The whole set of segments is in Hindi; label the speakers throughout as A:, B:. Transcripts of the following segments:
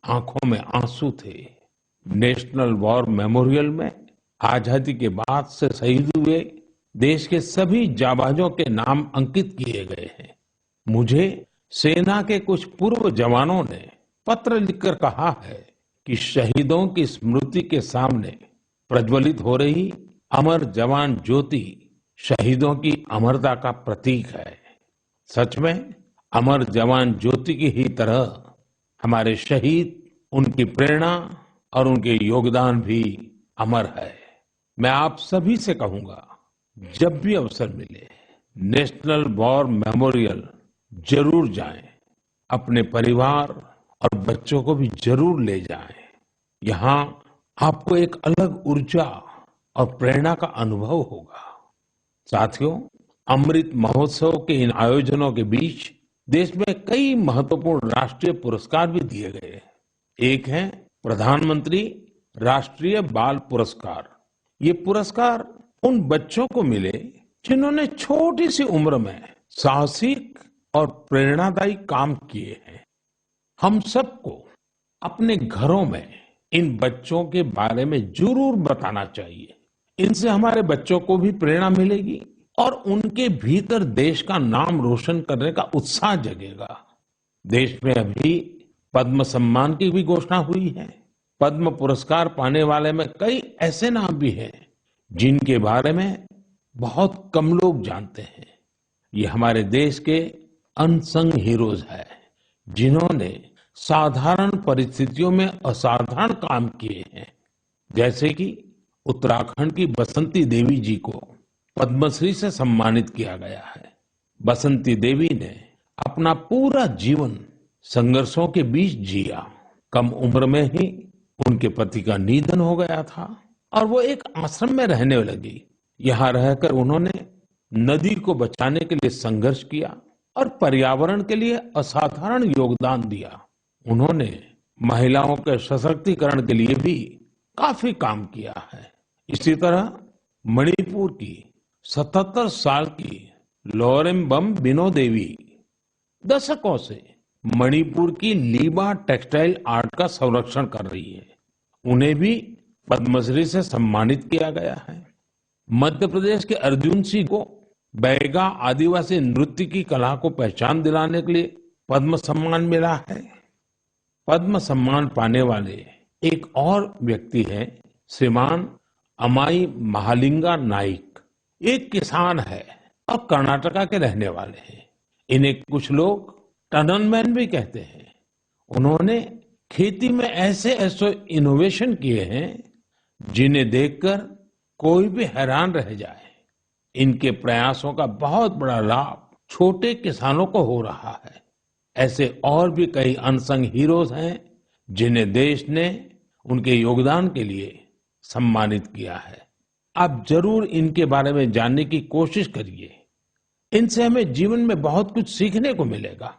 A: आंखों में आंसू थे। नेशनल वॉर मेमोरियल में आजादी के बाद से शहीद हुए देश के सभी जाबाजों के नाम अंकित किए गए हैं। मुझे सेना के कुछ पूर्व जवानों ने पत्र लिखकर कहा है कि शहीदों की स्मृति के सामने प्रज्वलित हो रही अमर जवान ज्योति शहीदों की अमरता का प्रतीक है। सच में अमर जवान ज्योति की ही तरह हमारे शहीद, उनकी प्रेरणा और उनके योगदान भी अमर है। मैं आप सभी से कहूंगा, जब भी अवसर मिले नेशनल वॉर मेमोरियल जरूर जाएं। अपने परिवार और बच्चों को भी जरूर ले जाएं। यहाँ आपको एक अलग ऊर्जा और प्रेरणा का अनुभव होगा। साथियों, अमृत महोत्सव के इन आयोजनों के बीच देश में कई महत्वपूर्ण राष्ट्रीय पुरस्कार भी दिए गए। एक है प्रधानमंत्री राष्ट्रीय बाल पुरस्कार। ये पुरस्कार उन बच्चों को मिले जिन्होंने छोटी सी उम्र में साहसिक और प्रेरणादायी काम किए हैं। हम सबको अपने घरों में इन बच्चों के बारे में जरूर बताना चाहिए। इनसे हमारे बच्चों को भी प्रेरणा मिलेगी और उनके भीतर देश का नाम रोशन करने का उत्साह जगेगा। देश में अभी पद्म सम्मान की भी घोषणा हुई है। पद्म पुरस्कार पाने वाले में कई ऐसे नाम भी हैं जिनके बारे में बहुत कम लोग जानते हैं। ये हमारे देश के अनसंग हीरोज हैं, जिन्होंने साधारण परिस्थितियों में असाधारण काम किए हैं। जैसे कि उत्तराखंड की बसंती देवी जी को पद्मश्री से सम्मानित किया गया है। बसंती देवी ने अपना पूरा जीवन संघर्षों के बीच जिया। कम उम्र में ही उनके पति का निधन हो गया था और वो एक आश्रम में रहने लगी। यहाँ रहकर उन्होंने नदी को बचाने के लिए संघर्ष किया और पर्यावरण के लिए असाधारण योगदान दिया। उन्होंने महिलाओं के सशक्तिकरण के लिए भी काफी काम किया है। इसी तरह मणिपुर की 77 साल की लौरेम्बम बिनो देवी दशकों से मणिपुर की लीबा टेक्सटाइल आर्ट का संरक्षण कर रही है। उन्हें भी पद्मश्री से सम्मानित किया गया है। मध्य प्रदेश के अर्जुन सिंह को बैगा आदिवासी नृत्य की कला को पहचान दिलाने के लिए पद्म सम्मान मिला है। पद्म सम्मान पाने वाले एक और व्यक्ति हैं श्रीमान अमाई महालिंगा नाइक। एक किसान है और कर्नाटका के रहने वाले हैं। इन्हें कुछ लोग टनल मैन भी कहते हैं। उन्होंने खेती में ऐसे ऐसे इनोवेशन किए हैं जिन्हें देखकर कोई भी हैरान रह जाए। इनके प्रयासों का बहुत बड़ा लाभ छोटे किसानों को हो रहा है। ऐसे और भी कई अनसंग हीरोज हैं जिन्हें देश ने उनके योगदान के लिए सम्मानित किया है। आप जरूर इनके बारे में जानने की कोशिश करिए। इनसे हमें जीवन में बहुत कुछ सीखने को मिलेगा।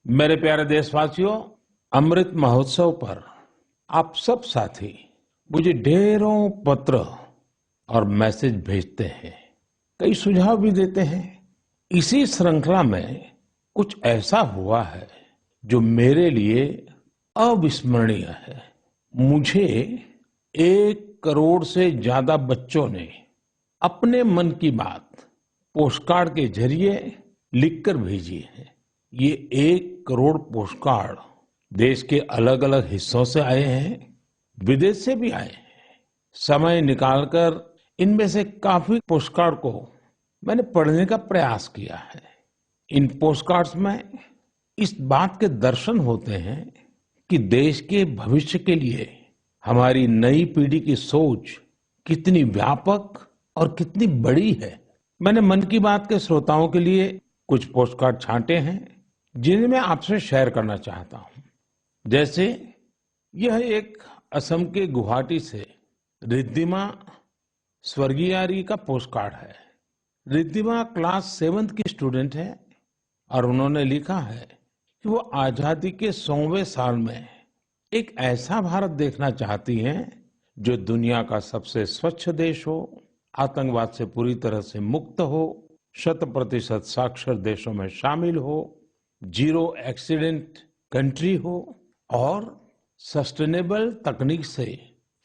A: मेरे प्यारे देशवासियों, अमृत महोत्सव पर आप सब साथी मुझे ढेरों पत्र और मैसेज भेजते हैं, कई सुझाव भी देते हैं। इसी श्रृंखला में कुछ ऐसा हुआ है जो मेरे लिए अविस्मरणीय है। मुझे 1 करोड़ से ज्यादा बच्चों ने अपने मन की बात पोस्टकार्ड के जरिए लिखकर भेजी है। ये 1 करोड़ पोस्टकार्ड देश के अलग अलग हिस्सों से आए हैं, विदेश से भी आए हैं। समय निकालकर इनमें से काफी पोस्टकार्ड को मैंने पढ़ने का प्रयास किया है। इन पोस्टकार्ड्स में इस बात के दर्शन होते हैं कि देश के भविष्य के लिए हमारी नई पीढ़ी की सोच कितनी व्यापक और कितनी बड़ी है। मैंने मन की बात के श्रोताओं के लिए कुछ पोस्टकार्ड छांटे हैं जिन्हें मैं आपसे शेयर करना चाहता हूं। जैसे यह एक असम के गुवाहाटी से रिद्धिमा स्वर्गियारी का पोस्टकार्ड है। रिद्धिमा क्लास 7th की स्टूडेंट है और उन्होंने लिखा है कि वो आजादी के 100वें साल में एक ऐसा भारत देखना चाहती हैं जो दुनिया का सबसे स्वच्छ देश हो, आतंकवाद से पूरी तरह से मुक्त हो, 100% साक्षर देशों में शामिल हो, जीरो एक्सीडेंट कंट्री हो और सस्टेनेबल तकनीक से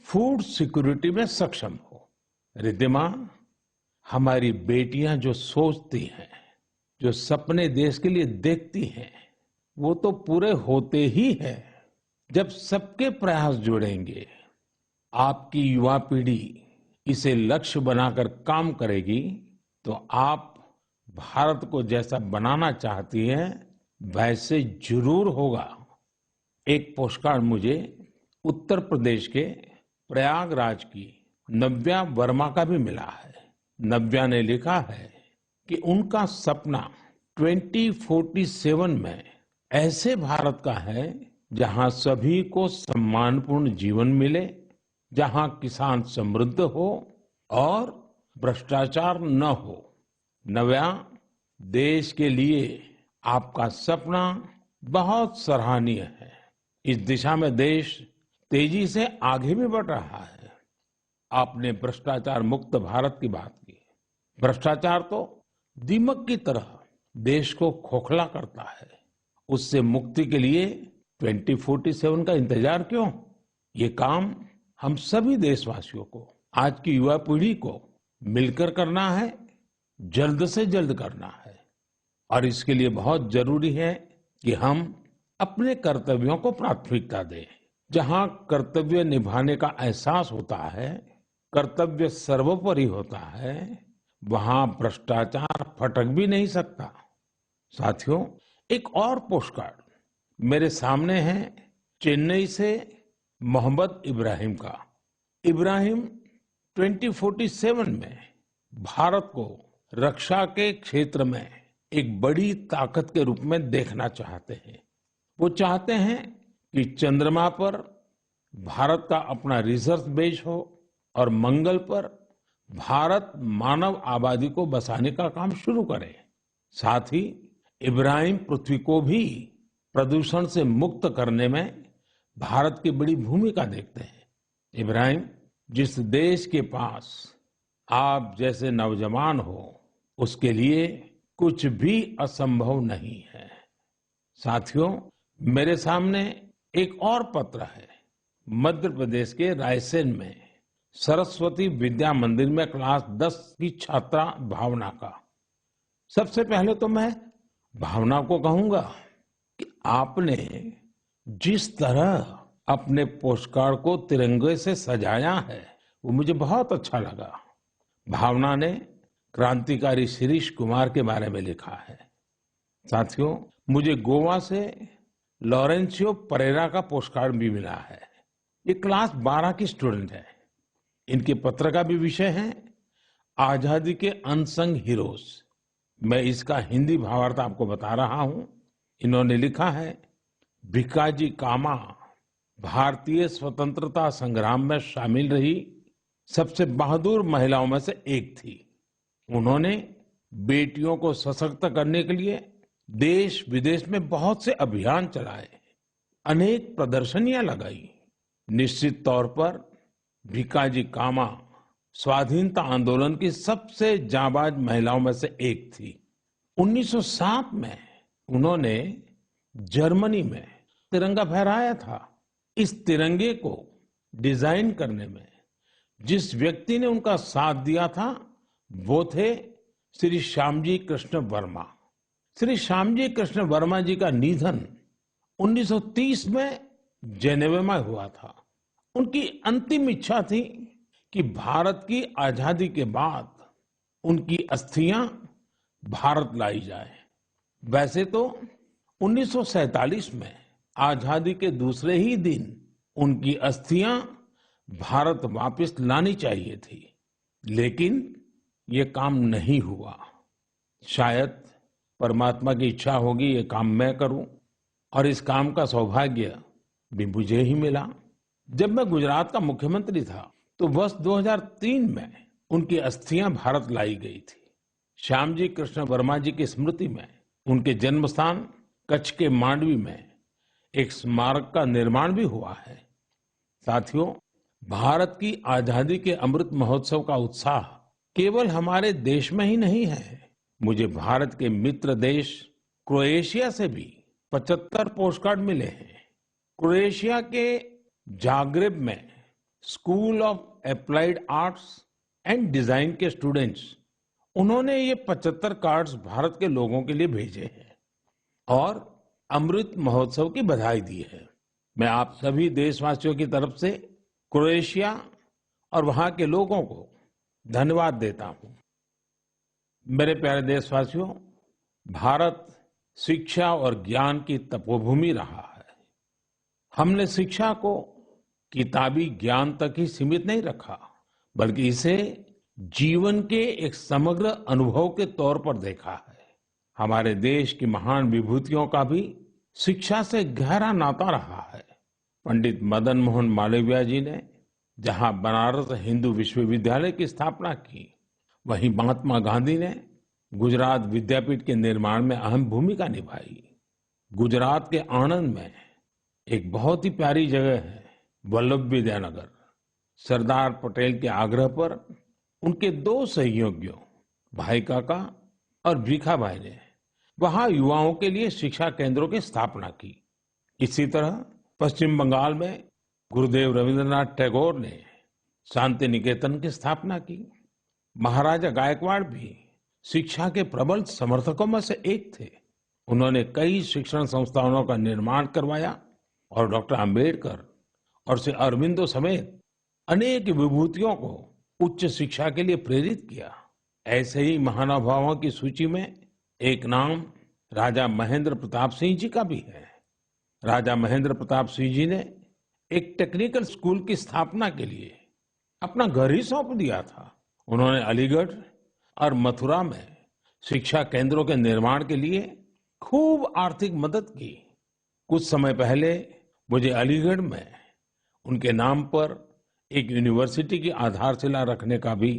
A: फूड सिक्योरिटी में सक्षम हो। रिद्धिमा, हमारी बेटियां जो सोचती हैं, जो सपने देश के लिए देखती हैं, वो तो पूरे होते ही हैं जब सबके प्रयास जुड़ेंगे। आपकी युवा पीढ़ी इसे लक्ष्य बनाकर काम करेगी तो आप भारत को जैसा बनाना चाहती हैं वैसे जरूर होगा। एक पोस्टकार्ड मुझे उत्तर प्रदेश के प्रयागराज की नव्या वर्मा का भी मिला है। नव्या ने लिखा है कि उनका सपना 2047 में ऐसे भारत का है जहां सभी को सम्मानपूर्ण जीवन मिले, जहां किसान समृद्ध हो और भ्रष्टाचार न हो। नव्या, देश के लिए आपका सपना बहुत सराहनीय है। इस दिशा में देश तेजी से आगे भी बढ़ रहा है। आपने भ्रष्टाचार मुक्त भारत की बात की। भ्रष्टाचार तो दीमक की तरह देश को खोखला करता है। उससे मुक्ति के लिए 2047 का इंतजार क्यों? ये काम हम सभी देशवासियों को, आज की युवा पीढ़ी को मिलकर करना है, जल्द से जल्द करना है। और इसके लिए बहुत जरूरी है कि हम अपने कर्तव्यों को प्राथमिकता दें। जहां कर्तव्य निभाने का एहसास होता है, कर्तव्य सर्वोपरि होता है, वहां भ्रष्टाचार फटक भी नहीं सकता। साथियों, एक और पोस्टकार्ड मेरे सामने है चेन्नई से मोहम्मद इब्राहिम का। इब्राहिम 2047 में भारत को रक्षा के क्षेत्र में एक बड़ी ताकत के रूप में देखना चाहते हैं। वो चाहते हैं कि चंद्रमा पर भारत का अपना रिसर्च बेस हो और मंगल पर भारत मानव आबादी को बसाने का काम शुरू करे। साथ ही इब्राहिम पृथ्वी को भी प्रदूषण से मुक्त करने में भारत की बड़ी भूमिका देखते हैं। इब्राहिम, जिस देश के पास आप जैसे नौजवान हो, उसके लिए कुछ भी असंभव नहीं है। साथियों, मेरे सामने एक और पत्र है मध्य प्रदेश के रायसेन में सरस्वती विद्या मंदिर में क्लास 10 की छात्रा भावना का। सबसे पहले तो मैं भावना को कहूंगा कि आपने जिस तरह अपने पोस्टकार्ड को तिरंगे से सजाया है वो मुझे बहुत अच्छा लगा। भावना ने क्रांतिकारी शिरीष कुमार के बारे में लिखा है। साथियों, मुझे गोवा से लॉरेंशियो परेरा का पोस्टकार्ड भी मिला है। ये क्लास 12 की स्टूडेंट है। इनके पत्र का भी विषय है आजादी के अनसंग हीरोज। मैं इसका हिंदी भावार्थ आपको बता रहा हूं। इन्होंने लिखा है, भिकाजी कामा भारतीय स्वतंत्रता संग्राम में शामिल रही सबसे बहादुर महिलाओं में से एक थी। उन्होंने बेटियों को सशक्त करने के लिए देश विदेश में बहुत से अभियान चलाए, अनेक प्रदर्शनियां लगाई। निश्चित तौर पर भिकाजी कामा स्वाधीनता आंदोलन की सबसे जाबाज महिलाओं में से एक थी। 1907 में उन्होंने जर्मनी में तिरंगा फहराया था। इस तिरंगे को डिजाइन करने में जिस व्यक्ति ने उनका साथ दिया था वो थे श्री श्यामजी कृष्ण वर्मा। श्री श्यामजी कृष्ण वर्मा जी का निधन 1930 में जेनेवा में हुआ था। उनकी अंतिम इच्छा थी कि भारत की आजादी के बाद उनकी अस्थियां भारत लाई जाए। वैसे तो 1947 में आजादी के दूसरे ही दिन उनकी अस्थियां भारत वापस लानी चाहिए थी, लेकिन ये काम नहीं हुआ। शायद परमात्मा की इच्छा होगी ये काम मैं करूं, और इस काम का सौभाग्य भी मुझे ही मिला। जब मैं गुजरात का मुख्यमंत्री था तो वर्ष 2003 में उनकी अस्थियां भारत लाई गई थी। श्यामजी कृष्ण वर्मा जी की स्मृति में उनके जन्म स्थान कच्छ के मांडवी में एक स्मारक का निर्माण भी हुआ है। साथियों, भारत की आजादी के अमृत महोत्सव का उत्साह केवल हमारे देश में ही नहीं है। मुझे भारत के मित्र देश क्रोएशिया से भी 75 पोस्टकार्ड मिले हैं। क्रोएशिया के जाग्रेब में school of applied arts and design के स्टूडेंट्स, उन्होंने ये 75 कार्ड्स भारत के लोगों के लिए भेजे हैं और अमृत महोत्सव की बधाई दी है। मैं आप सभी देशवासियों की तरफ से क्रोएशिया और वहां के लोगों को धन्यवाद देता हूं। मेरे प्यारे देशवासियों, भारत शिक्षा और ज्ञान की तपोभूमि रहा है। हमने शिक्षा को किताबी ज्ञान तक ही सीमित नहीं रखा, बल्कि इसे जीवन के एक समग्र अनुभव के तौर पर देखा है। हमारे देश की महान विभूतियों का भी शिक्षा से गहरा नाता रहा है। पंडित मदन मोहन मालवीय जी ने जहां बनारस हिंदू विश्वविद्यालय की स्थापना की, वहीं महात्मा गांधी ने गुजरात विद्यापीठ के निर्माण में अहम भूमिका निभाई। गुजरात के आणंद में एक बहुत ही प्यारी जगह है, वल्लभ विद्यानगर। सरदार पटेल के आग्रह पर उनके दो सहयोगियों भाई काका और भीखा भाई ने वहां युवाओं के लिए शिक्षा केंद्रों की स्थापना की। इसी तरह पश्चिम बंगाल में गुरुदेव रविंद्रनाथ टैगोर ने शांति निकेतन की स्थापना की। महाराजा गायकवाड़ भी शिक्षा के प्रबल समर्थकों में से एक थे। उन्होंने कई शिक्षण संस्थानों का निर्माण करवाया और डॉक्टर अंबेडकर और श्री अरविंदो समेत अनेक विभूतियों को उच्च शिक्षा के लिए प्रेरित किया। ऐसे ही महानुभावों की सूची में एक नाम राजा महेंद्र प्रताप सिंह जी का भी है। राजा महेंद्र प्रताप सिंह जी ने एक टेक्निकल स्कूल की स्थापना के लिए अपना घर ही सौंप दिया था। उन्होंने अलीगढ़ और मथुरा में शिक्षा केंद्रों के निर्माण के लिए खूब आर्थिक मदद की। कुछ समय पहले मुझे अलीगढ़ में उनके नाम पर एक यूनिवर्सिटी की आधारशिला रखने का भी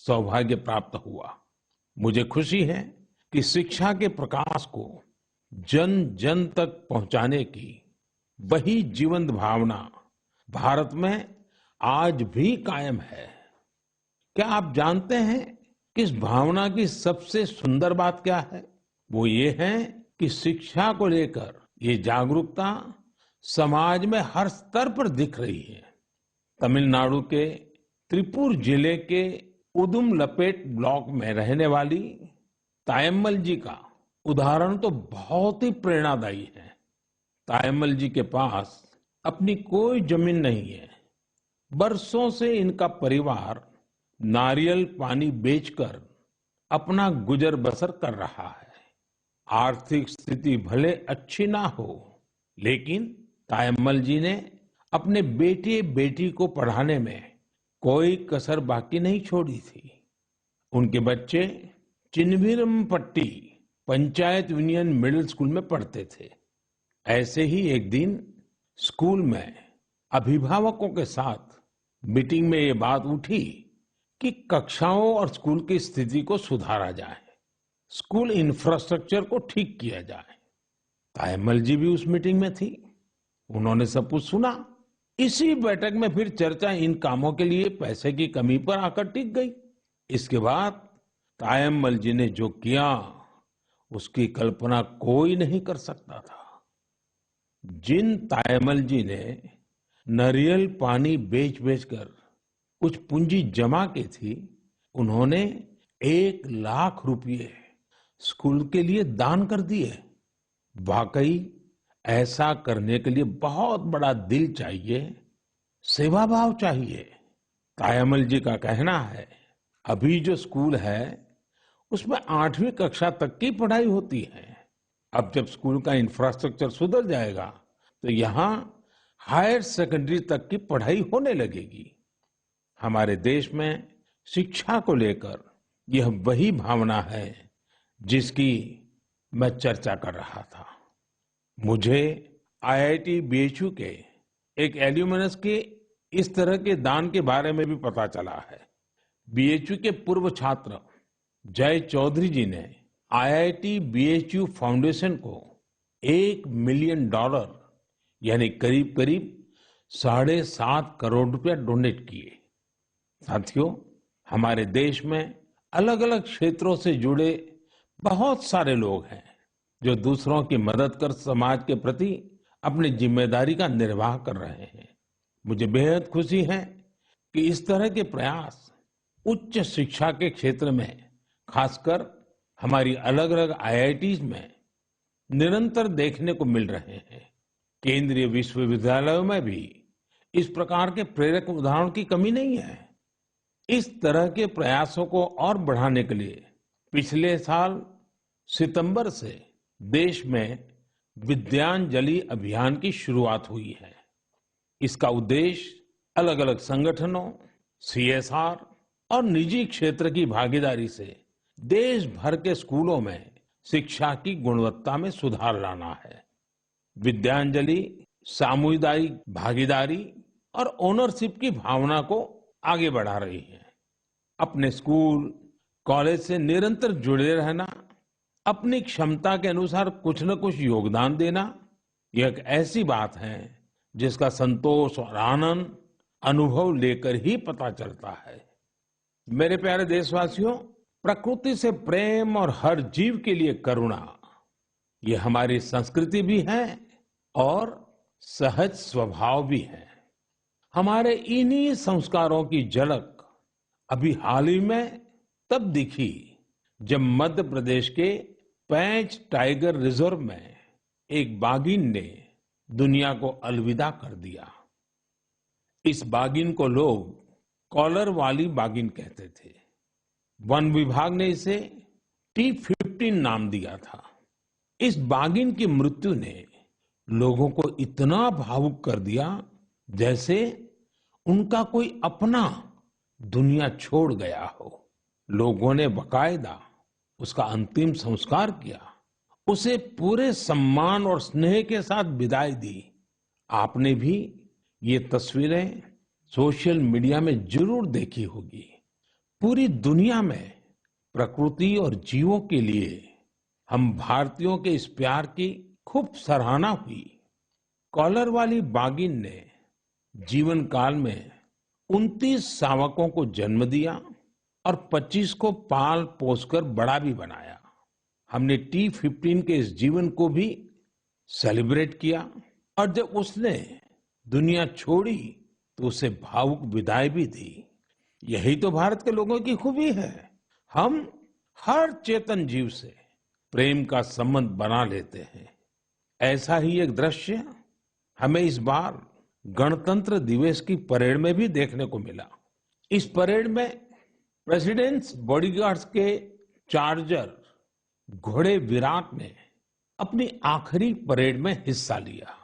A: सौभाग्य प्राप्त हुआ। मुझे खुशी है कि शिक्षा के प्रकाश को जन जन तक पहुंचाने की वही जीवंत भावना भारत में आज भी कायम है। क्या आप जानते हैं कि इस भावना की सबसे सुंदर बात क्या है? वो ये है कि शिक्षा को लेकर ये जागरूकता समाज में हर स्तर पर दिख रही है। तमिलनाडु के त्रिपुर जिले के उदुमलपेट ब्लॉक में रहने वाली तायम्मल जी का उदाहरण तो बहुत ही प्रेरणादायी है। तायम्मल जी के पास अपनी कोई जमीन नहीं है। बरसों से इनका परिवार नारियल पानी बेचकर अपना गुजर बसर कर रहा है। आर्थिक स्थिति भले अच्छी ना हो, लेकिन तायम्मल जी ने अपने बेटे बेटी को पढ़ाने में कोई कसर बाकी नहीं छोड़ी थी। उनके बच्चे Chinnaveerampatti panchayat union middle school में पढ़ते थे। ऐसे ही एक दिन स्कूल में अभिभावकों के साथ मीटिंग में ये बात उठी कि कक्षाओं और स्कूल की स्थिति को सुधारा जाए, स्कूल इंफ्रास्ट्रक्चर को ठीक किया जाए। तायम्मल जी भी उस मीटिंग में थी। उन्होंने सब कुछ सुना। इसी बैठक में फिर चर्चा इन कामों के लिए पैसे की कमी पर आकर टिक गई। इसके बाद तायम्मल जी ने जो किया, उसकी कल्पना कोई नहीं कर सकता था। जिन तायम्मल जी ने नारियल पानी बेच बेचकर कुछ पूंजी जमा की थी, उन्होंने 1 लाख रुपए स्कूल के लिए दान कर दिए। वाकई ऐसा करने के लिए बहुत बड़ा दिल चाहिए, सेवा भाव चाहिए। तायम्मल जी का कहना है, अभी जो स्कूल है उसमें 8वीं कक्षा तक की पढ़ाई होती है। अब जब स्कूल का इंफ्रास्ट्रक्चर सुधर जाएगा तो यहाँ हायर सेकेंडरी तक की पढ़ाई होने लगेगी। हमारे देश में शिक्षा को लेकर यह वही भावना है जिसकी मैं चर्चा कर रहा था। मुझे आईआईटी बीएचयू के एक एल्यूमिनस के इस तरह के दान के बारे में भी पता चला है। बीएचयू के पूर्व छात्र जय चौधरी जी ने आईआईटी बीएचयू फाउंडेशन को $1 मिलियन यानी करीब करीब 7.5 करोड़ रुपया डोनेट किए। साथियों, हमारे देश में अलग अलग क्षेत्रों से जुड़े बहुत सारे लोग हैं जो दूसरों की मदद कर समाज के प्रति अपनी जिम्मेदारी का निर्वाह कर रहे हैं। मुझे बेहद खुशी है कि इस तरह के प्रयास उच्च शिक्षा के क्षेत्र में, खासकर हमारी अलग-अलग आईआईटीज में निरंतर देखने को मिल रहे हैं। केंद्रीय विश्वविद्यालयों में भी इस प्रकार के प्रेरक उदाहरणों की कमी नहीं है। इस तरह के प्रयासों को और बढ़ाने के लिए पिछले साल सितंबर से देश में विद्यांजलि अभियान की शुरुआत हुई है। इसका उद्देश्य अलग-अलग संगठनों, सीएसआर और निजी क्षेत्र की भागीदारी से देश भर के स्कूलों में शिक्षा की गुणवत्ता में सुधार लाना है। विद्यांजलि सामुदायिक भागीदारी और ओनरशिप की भावना को आगे बढ़ा रही है। अपने स्कूल, कॉलेज से निरंतर जुड़े रहना, अपनी क्षमता के अनुसार कुछ न कुछ योगदान देना, यह एक ऐसी बात है जिसका संतोष और आनंद अनुभव लेकर ही पता चलता है। मेरे प्यारे देशवासियों, प्रकृति से प्रेम और हर जीव के लिए करुणा, ये हमारी संस्कृति भी है और सहज स्वभाव भी है। हमारे इन्हीं संस्कारों की झलक अभी हाल ही में तब दिखी जब मध्य प्रदेश के पेंच टाइगर रिजर्व में एक बाघिन ने दुनिया को अलविदा कर दिया। इस बाघिन को लोग कॉलर वाली बाघिन कहते थे। वन विभाग ने इसे T15 नाम दिया था। इस बाघिन की मृत्यु ने लोगों को इतना भावुक कर दिया जैसे उनका कोई अपना दुनिया छोड़ गया हो। लोगों ने बाकायदा उसका अंतिम संस्कार किया, उसे पूरे सम्मान और स्नेह के साथ विदाई दी। आपने भी ये तस्वीरें सोशल मीडिया में जरूर देखी होगी। पूरी दुनिया में प्रकृति और जीवों के लिए हम भारतीयों के इस प्यार की खूब सराहना हुई। कॉलर वाली बाघिन ने जीवन काल में 29 शावकों को जन्म दिया और 25 को पाल पोसकर बड़ा भी बनाया। हमने T15 के इस जीवन को भी सेलिब्रेट किया और जब उसने दुनिया छोड़ी तो उसे भावुक विदाई भी दी। यही तो भारत के लोगों की खूबी है। हम हर चेतन जीव से प्रेम का संबंध बना लेते हैं। ऐसा ही एक दृश्य हमें इस बार गणतंत्र दिवस की परेड में भी देखने को मिला। इस परेड में प्रेसिडेंट्स बॉडीगार्ड्स के चार्जर घोड़े विराट ने अपनी आखिरी परेड में हिस्सा लिया।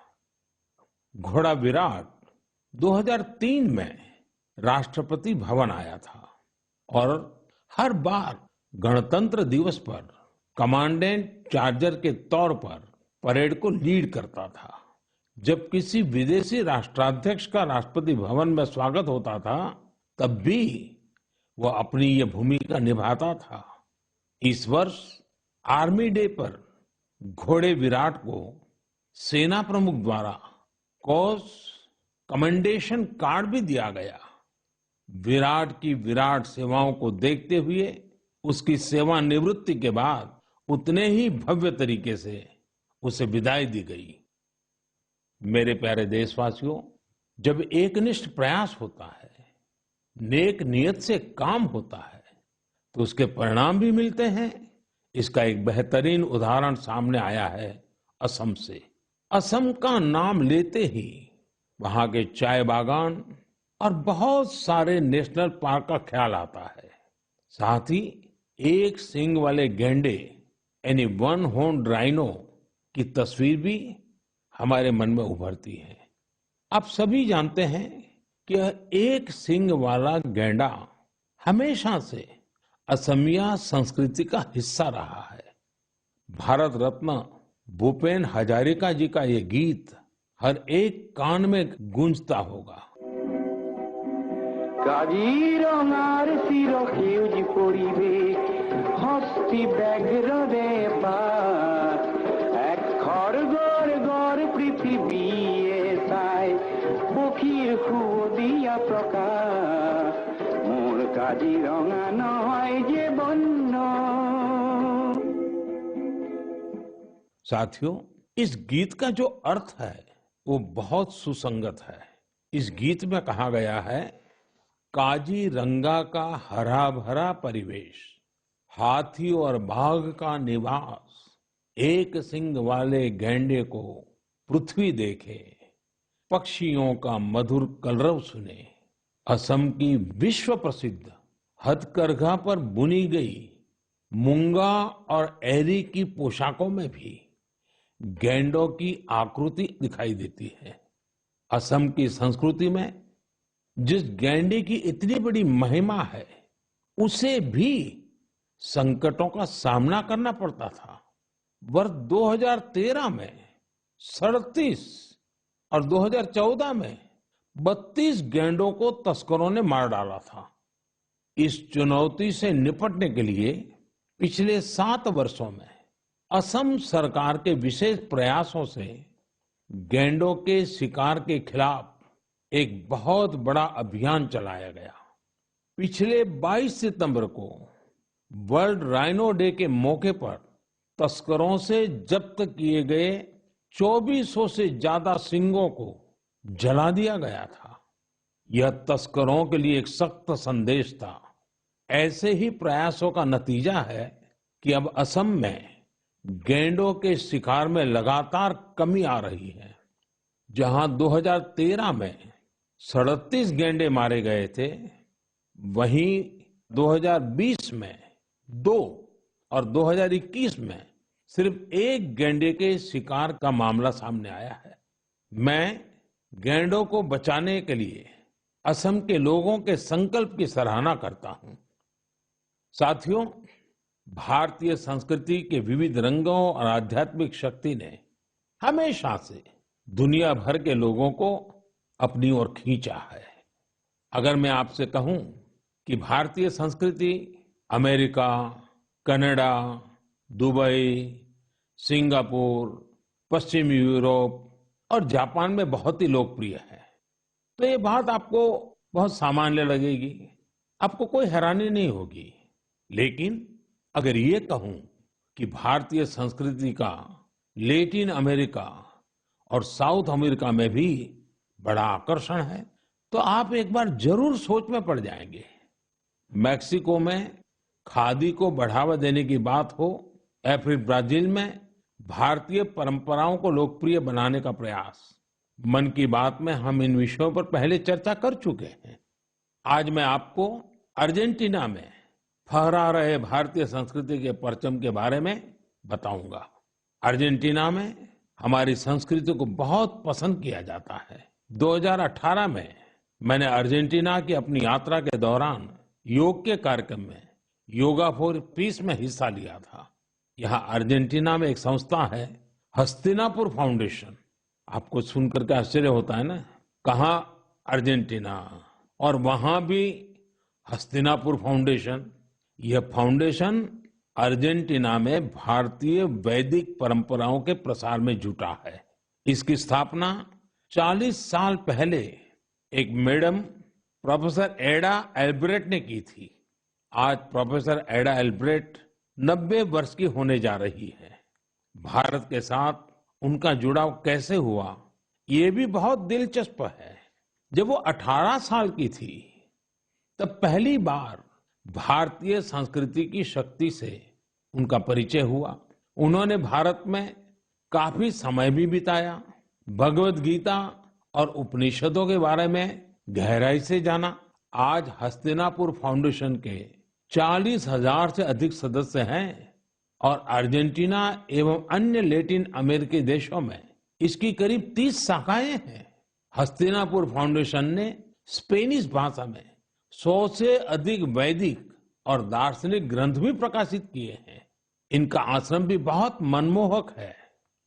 A: घोड़ा विराट 2003 में राष्ट्रपति भवन आया था और हर बार गणतंत्र दिवस पर कमांडेंट चार्जर के तौर पर परेड को लीड करता था। जब किसी विदेशी राष्ट्राध्यक्ष का राष्ट्रपति भवन में स्वागत होता था, तब भी वो अपनी ये भूमिका निभाता था। इस वर्ष आर्मी डे पर घोड़े विराट को सेना प्रमुख द्वारा कॉज कमेंडेशन कार्ड भी दिया गया। विराट की विराट सेवाओं को देखते हुए उसकी सेवानिवृत्ति के बाद उतने ही भव्य तरीके से उसे विदाई दी गई। मेरे प्यारे देशवासियों, जब एकनिष्ठ प्रयास होता है, नेक नियत से काम होता है, तो उसके परिणाम भी मिलते हैं। इसका एक बेहतरीन उदाहरण सामने आया है असम से। असम का नाम लेते ही वहां के चाय बागान और बहुत सारे नेशनल पार्क का ख्याल आता है। साथ ही एक सींग वाले गैंडे यानी वन हॉर्न्ड राइनो की तस्वीर भी हमारे मन में उभरती है। आप सभी जानते हैं कि एक सींग वाला गैंडा हमेशा से असमिया संस्कृति का हिस्सा रहा है। भारत रत्न भूपेन हजारिका जी का ये गीत हर एक कान में गूंजता होगा।
B: কাজিৰঙাৰ চিৰসেউজী পৰিৱেশ হস্তি ব্যাঘ্ৰ দেপাৰ এক খড়গৰ গড় পৃথিৱীয়ে চাই পক্ষীৰ সুদিয়া প্ৰকাশ মোৰ কাজিৰঙা নহয় যে বন্য।
A: साथियों, इस गीत का जो अर्थ है वो बहुत सुसंगत है। इस गीत में कहा गया है, काजीरंगा का हरा भरा परिवेश, हाथी और बाघ का निवास, एक सींग वाले गैंडे को पृथ्वी देखे, पक्षियों का मधुर कलरव सुने। असम की विश्व प्रसिद्ध हथकरघा पर बुनी गई मूंगा और एरी की पोशाकों में भी गैंडों की आकृति दिखाई देती है। असम की संस्कृति में जिस गैंडे की इतनी बड़ी महिमा है, उसे भी संकटों का सामना करना पड़ता था। वर्ष 2013 में 37 और 2014 में 32 गैंडों को तस्करों ने मार डाला था। इस चुनौती से निपटने के लिए पिछले 7 वर्षों में असम सरकार के विशेष प्रयासों से गैंडों के शिकार के खिलाफ एक बहुत बड़ा अभियान चलाया गया। पिछले 22 सितंबर को वर्ल्ड राइनो डे के मौके पर तस्करों से जब्त किए गए 2400 से ज्यादा सींगों को जला दिया गया था। यह तस्करों के लिए एक सख्त संदेश था। ऐसे ही प्रयासों का नतीजा है कि अब असम में गैंडों के शिकार में लगातार कमी आ रही है। जहां 2013 में 37 गैंडे मारे गए थे, वहीं 2020 में 2 और 2021 में सिर्फ 1 गैंडे के शिकार का मामला सामने आया है। मैं गैंडों को बचाने के लिए असम के लोगों के संकल्प की सराहना करता हूं। साथियों, भारतीय संस्कृति के विविध रंगों और आध्यात्मिक शक्ति ने हमेशा से दुनिया भर के लोगों को अपनी ओर खींचा है। अगर मैं आपसे कहूं कि भारतीय संस्कृति अमेरिका, कनाडा, दुबई, सिंगापुर, पश्चिमी यूरोप और जापान में बहुत ही लोकप्रिय है, तो ये बात आपको बहुत सामान्य लगेगी, आपको कोई हैरानी नहीं होगी। लेकिन अगर ये कहूं कि भारतीय संस्कृति का लैटिन अमेरिका और साउथ अमेरिका में भी बड़ा आकर्षण है, तो आप एक बार जरूर सोच में पड़ जाएंगे। मैक्सिको में खादी को बढ़ावा देने की बात हो या फिर ब्राजील में भारतीय परंपराओं को लोकप्रिय बनाने का प्रयास, मन की बात में हम इन विषयों पर पहले चर्चा कर चुके हैं। आज मैं आपको अर्जेंटीना में फहरा रहे भारतीय संस्कृति के परचम के बारे में बताऊंगा। अर्जेंटीना में हमारी संस्कृति को बहुत पसंद किया जाता है। 2018 में मैंने अर्जेंटीना की अपनी यात्रा के दौरान योग के कार्यक्रम में योगा फॉर पीस में हिस्सा लिया था। यहाँ अर्जेंटीना में एक संस्था है, हस्तिनापुर फाउंडेशन। आपको सुनकर के आश्चर्य होता है ना, कहाँ अर्जेंटीना और वहां भी हस्तिनापुर फाउंडेशन। यह फाउंडेशन अर्जेंटीना में भारतीय वैदिक परंपराओं के प्रसार में जुटा है। इसकी स्थापना 40 साल पहले एक मैडम प्रोफेसर एडा एल्ब्रेट ने की थी। आज प्रोफेसर एडा एल्ब्रेट 90 वर्ष की होने जा रही है। भारत के साथ उनका जुड़ाव कैसे हुआ, ये भी बहुत दिलचस्प है। जब वो 18 साल की थी, तब पहली बार भारतीय संस्कृति की शक्ति से उनका परिचय हुआ। उन्होंने भारत में काफी समय भी बिताया, भगवत गीता और उपनिषदों के बारे में गहराई से जाना। आज हस्तिनापुर फाउंडेशन के 40,000 से अधिक सदस्य हैं और अर्जेंटीना एवं अन्य लैटिन अमेरिकी देशों में इसकी करीब 30 शाखाएं हैं। हस्तिनापुर फाउंडेशन ने स्पेनिश भाषा में 100 से अधिक वैदिक और दार्शनिक ग्रंथ भी प्रकाशित किए हैं। इनका आश्रम भी बहुत मनमोहक है।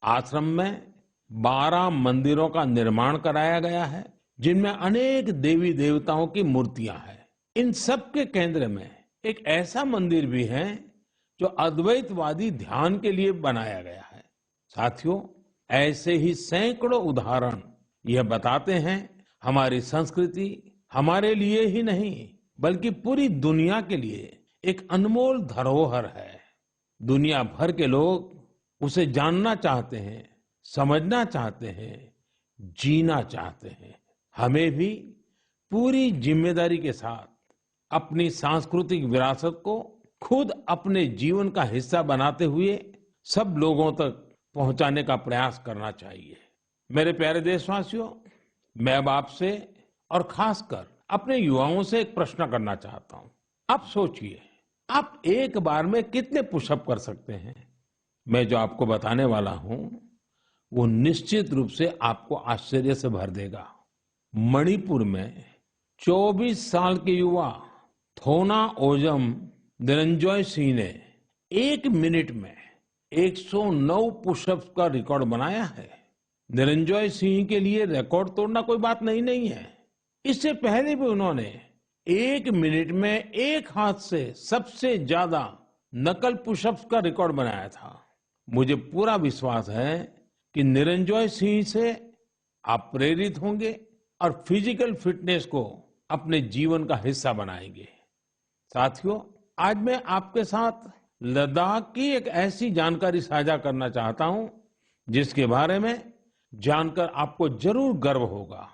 A: आश्रम में 12 मंदिरों का निर्माण कराया गया है, जिनमें अनेक देवी देवताओं की मूर्तियां हैं। इन सब के केंद्र में एक ऐसा मंदिर भी है जो अद्वैतवादी ध्यान के लिए बनाया गया है। साथियों, ऐसे ही सैकड़ों उदाहरण यह बताते हैं हमारी संस्कृति हमारे लिए ही नहीं बल्कि पूरी दुनिया के लिए एक अनमोल धरोहर है। दुनिया भर के लोग उसे जानना चाहते हैं, समझना चाहते हैं, जीना चाहते हैं। हमें भी पूरी जिम्मेदारी के साथ अपनी सांस्कृतिक विरासत को खुद अपने जीवन का हिस्सा बनाते हुए सब लोगों तक पहुंचाने का प्रयास करना चाहिए। मेरे प्यारे देशवासियों, मैं अब आपसे और खासकर अपने युवाओं से एक प्रश्न करना चाहता हूं। आप सोचिए, आप एक बार में कितने पुशअप कर सकते हैं? मैं जो आपको बताने वाला हूं, वो निश्चित रूप से आपको आश्चर्य से भर देगा। मणिपुर में 24 साल के युवा थोना ओजम निरंजॉय सिंह ने 1 मिनट में 109 पुशअप्स का रिकॉर्ड बनाया है। निरंजॉय सिंह के लिए रिकॉर्ड तोड़ना कोई बात नहीं है। इससे पहले भी उन्होंने 1 मिनट में एक हाथ से सबसे ज्यादा नकल पुशअप्स का रिकॉर्ड बनाया था। मुझे पूरा विश्वास है कि निरंजॉय सिंह से आप प्रेरित होंगे और फिजिकल फिटनेस को अपने जीवन का हिस्सा बनाएंगे। साथियों, आज मैं आपके साथ लद्दाख की एक ऐसी जानकारी साझा करना चाहता हूं जिसके बारे में जानकर आपको जरूर गर्व होगा।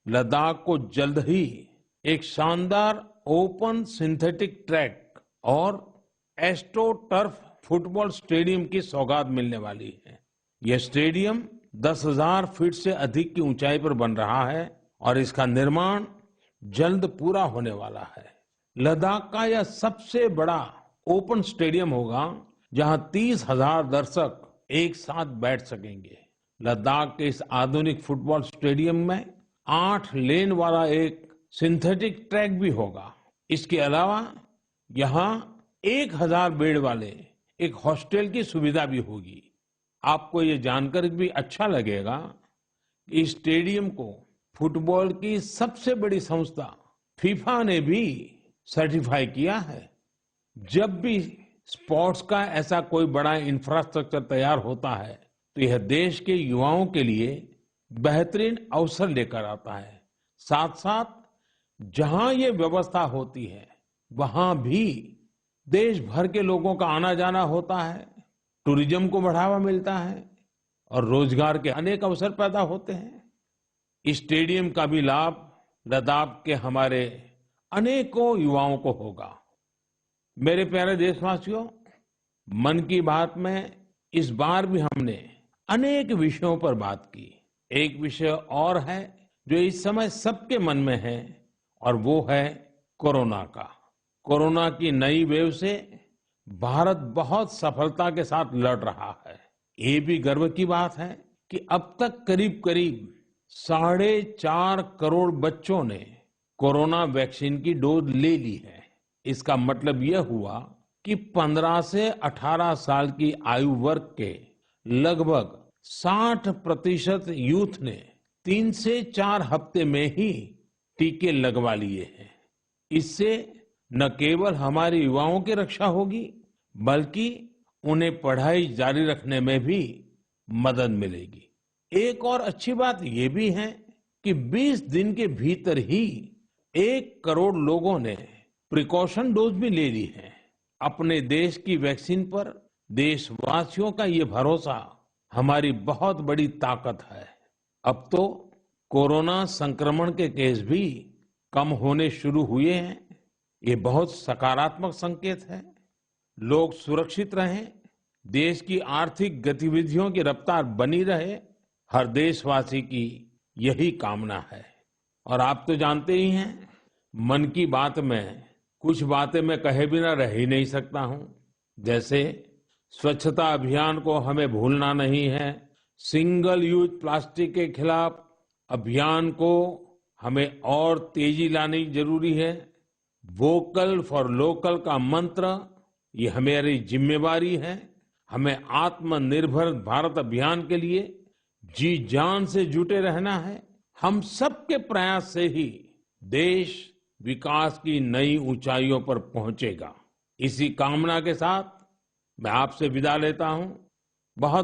A: लद्दाख को जल्द ही एक शानदार ओपन सिंथेटिक ट्रैक और एस्ट्रो टर्फ फुटबॉल स्टेडियम की सौगात मिलने वाली है। यह स्टेडियम 10,000 फीट से अधिक की ऊंचाई पर बन रहा है और इसका निर्माण जल्द पूरा होने वाला है। लद्दाख का यह सबसे बड़ा ओपन स्टेडियम होगा जहां 30,000 दर्शक एक साथ बैठ सकेंगे। लद्दाख के इस आधुनिक फुटबॉल स्टेडियम में 8 लेन वाला एक सिंथेटिक ट्रैक भी होगा। इसके अलावा यहाँ 1,000 बेड वाले एक हॉस्टल की सुविधा भी होगी। आपको ये जानकर भी अच्छा लगेगा कि इस स्टेडियम को फुटबॉल की सबसे बड़ी संस्था फीफा ने भी सर्टिफाई किया है। जब भी स्पोर्ट्स का ऐसा कोई बड़ा इंफ्रास्ट्रक्चर तैयार होता है तो यह देश के युवाओं के लिए बेहतरीन अवसर लेकर आता है। साथ साथ जहां ये व्यवस्था होती है वहां भी देश भर के लोगों का आना जाना होता है, टूरिज्म को बढ़ावा मिलता है और रोजगार के अनेक अवसर पैदा होते हैं। इस स्टेडियम का भी लाभ लद्दाख के हमारे अनेकों युवाओं को होगा। मेरे प्यारे देशवासियों, मन की बात में इस बार भी हमने अनेक विषयों पर बात की। एक विषय और है जो इस समय सबके मन में है और वो है कोरोना का। कोरोना की नई वेव से भारत बहुत सफलता के साथ लड़ रहा है। ये भी गर्व की बात है कि अब तक करीब करीब 4.5 करोड़ बच्चों ने कोरोना वैक्सीन की डोज ले ली है। इसका मतलब यह हुआ कि 15 से 18 साल की आयु वर्ग के लगभग 60% यूथ ने 3 से 4 हफ्ते में ही टीके लगवा लिए हैं। इससे न केवल हमारे युवाओं की रक्षा होगी बल्कि उन्हें पढ़ाई जारी रखने में भी मदद मिलेगी। एक और अच्छी बात ये भी है कि 20 दिन के भीतर ही 1 करोड़ लोगों ने प्रिकॉशन डोज भी ले ली है। अपने देश की वैक्सीन पर देशवासियों का ये भरोसा हमारी बहुत बड़ी ताकत है। अब तो कोरोना संक्रमण के केस भी कम होने शुरू हुए हैं। ये बहुत सकारात्मक संकेत है। लोग सुरक्षित रहें, देश की आर्थिक गतिविधियों की रफ्तार बनी रहे, हर देशवासी की यही कामना है। और आप तो जानते ही हैं, मन की बात में कुछ बातें मैं कहे बिना रह ही नहीं सकता हूं। जैसे स्वच्छता अभियान को हमें भूलना नहीं है, सिंगल यूज प्लास्टिक के खिलाफ अभियान को हमें और तेजी लानी जरूरी है। वोकल फॉर लोकल का मंत्र ये हमारी जिम्मेवारी है। हमें आत्मनिर्भर भारत अभियान के लिए जी जान से जुटे रहना है। हम सबके प्रयास से ही देश विकास की नई ऊंचाइयों पर पहुंचेगा। इसी कामना के साथ मैं आपसे विदा लेता हूं। बहुत